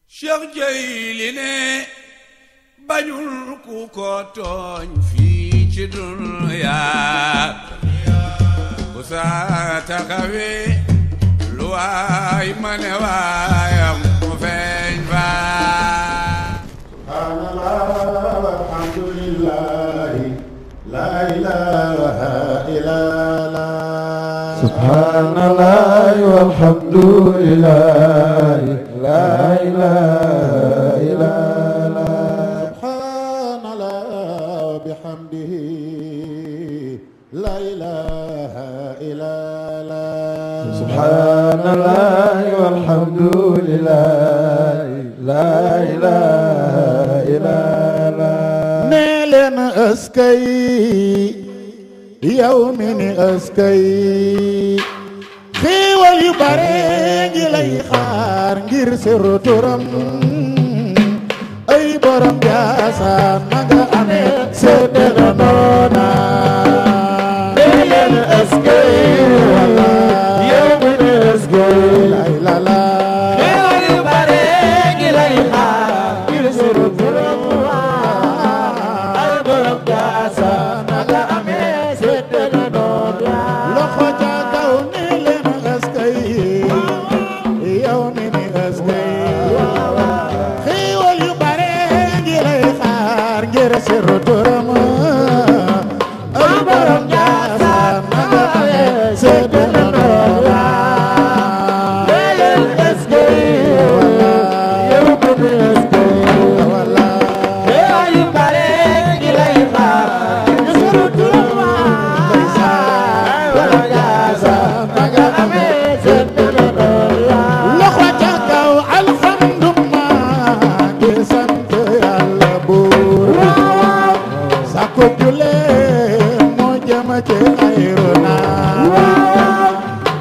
Cheikh Jeyli ne bañul ku ko tooñ fii ci dunya ku sa taxawe lu waay ma ne waayam mu feeñ fa subhanallah walhamdulillah la ilaha illallah subhanallah walhamdulillah la ilaha illallah subhanallah bihamdihi la ilaha illallah subhanallah walhamdulillah la ilaha illallah nee leen askay yow mi ni askay xéewal yu bare ngi lay xaar ngir seru turam ay borom jaasaan na nga amee seede na noona nee leen askay yow mi ni askay lay lala xéewal yu bare ngi lay xaar ngir seru turam ay borom jaasaan na nga amee seede na noona loxo ca kaw nee leen askay yow mi ni askay xéewal yu bare ngi lay xaar ngir seru turam ay borom jaasaan na nga amee seede na noona nee leen askay yow mi ni askay xéewal yu bare ngi lay xaar ngir seru turam ay borom jaasaan na nga amee seede na noona loxo ca kaw alhamdulillah ngi sant yàlla buur sàkku julee moo jëm ci xayruna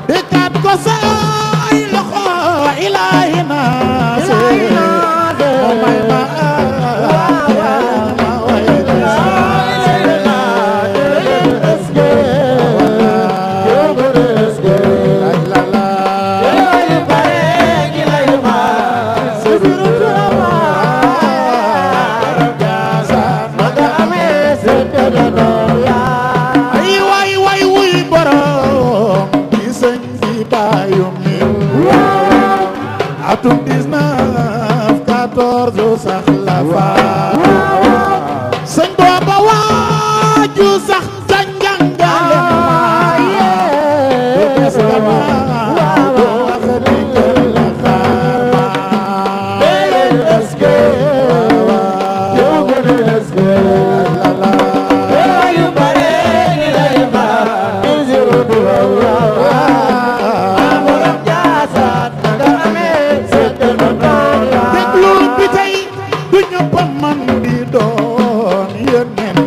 dikkaat ko sa ay loxo ilaahi naas moo may ma atum 19 14 sax la fa sëñ booba waaju sax ca njàngale ma wax digal la xaar ma béyal eske yow gën a eske la yu bare ni lay xaar isiru du borom jaasaan nga amee seede na noona déglul bi tey du ñëpp man di doon yónneen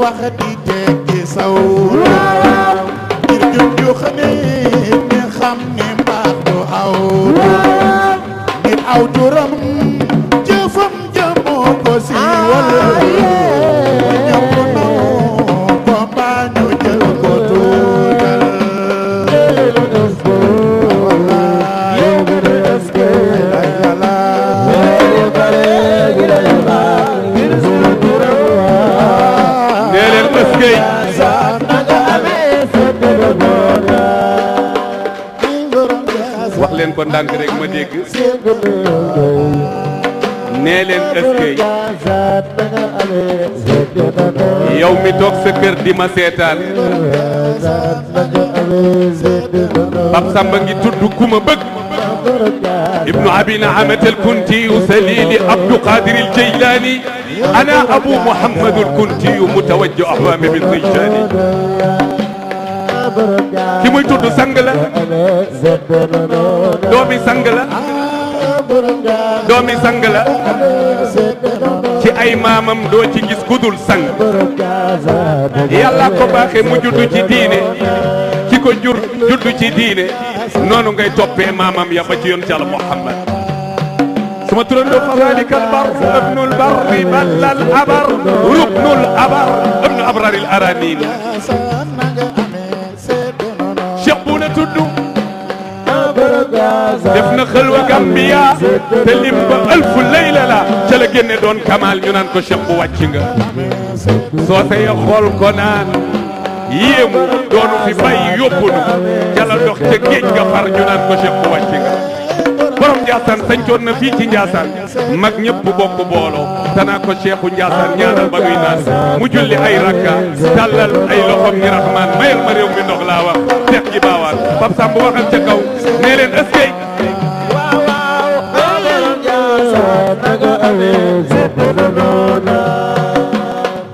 wax di tekki saw ngir jub ju xanit ñi xam ni mbaax du aw ngir aw turam jëfam jëmoo ko siiwal ñëpp naw ko mbaa ñu jël ko tuutal wax leen ko ndànk rek ma dégg nee leen ëskey yow mi toog sa kër di ma seetaan Pape Samba ngi tudd ku ma bëgg ibnu abina amatal kunti salili abdou qadir al jaylani ana abu muhammad al kunti mutawajjih ahwami bil rijani ki muy tudd sang la doomi sang la doomi sang la ci ay maamam doo ci gis kudul sang yàlla ko baaxee mu juddu ci diine ki ko jur juddu ci diine noonu ngay toppee maamam ya ba ci yoon ci Yàlla Muhammad suma turandoo fadalika albar ibnul barri ballal abar ruknul abar ibnu abraril aranin Cheikh bu na tudd def na xëlwa Gambia te lim ba alfu layla la ca la génne doon kamal ñu naan ko Cheikh bu wàcc nga soo see xool ko naan yéemu doonu fi bàyyi yóbbu nu ca la dox ca géej nga far ñu naan ko Cheikh bu wàcc nga borom Ndiassane sañcoon na fii ci Ndiassane mag ñëpp bokk booloo tanaa ko Cheikhu Ndiassane ñaanal ba nuy naan mu julli ay rakka tàllal ay loxom ni rahman mayal ma réew mi ndox laa wax Cheikh gi baawaan Pape Samb waxal ca kaw nee leen ëskey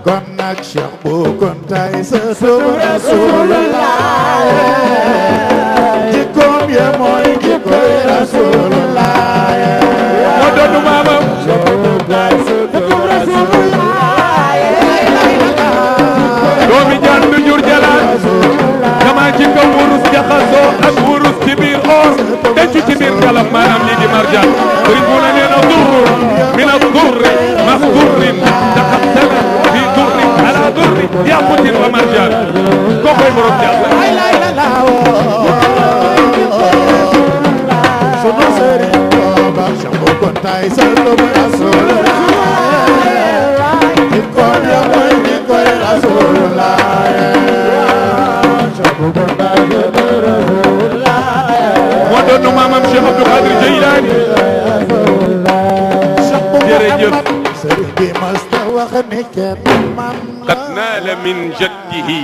kon nag Cheikh bu kontay sa soobu Rasulullah jikkoom ya mooy jikkoy Rasulullah moo doonu maamam doomi jaan du jur jalaan dama ci kaw wurus jaxasoo ak wurus ci biir or dencu ci biir ngalam maanaam lii di marjaan sëriñ bu na nee na durr min ad-durri masdurrin taxassana fi durrin ala durri yaqutin wa marjaan kookoy borom Ndiassane sunu sëriñ booba Cheikh bu kontay sa soobu Rasulullah jikkoom ya mooy jikkoy Rasulullah moo doonu maamam Cheikh Abdou Qadir Jaylani jërëjëf sëriñ bi mas na wax ni kenn man qad naala min jaddihi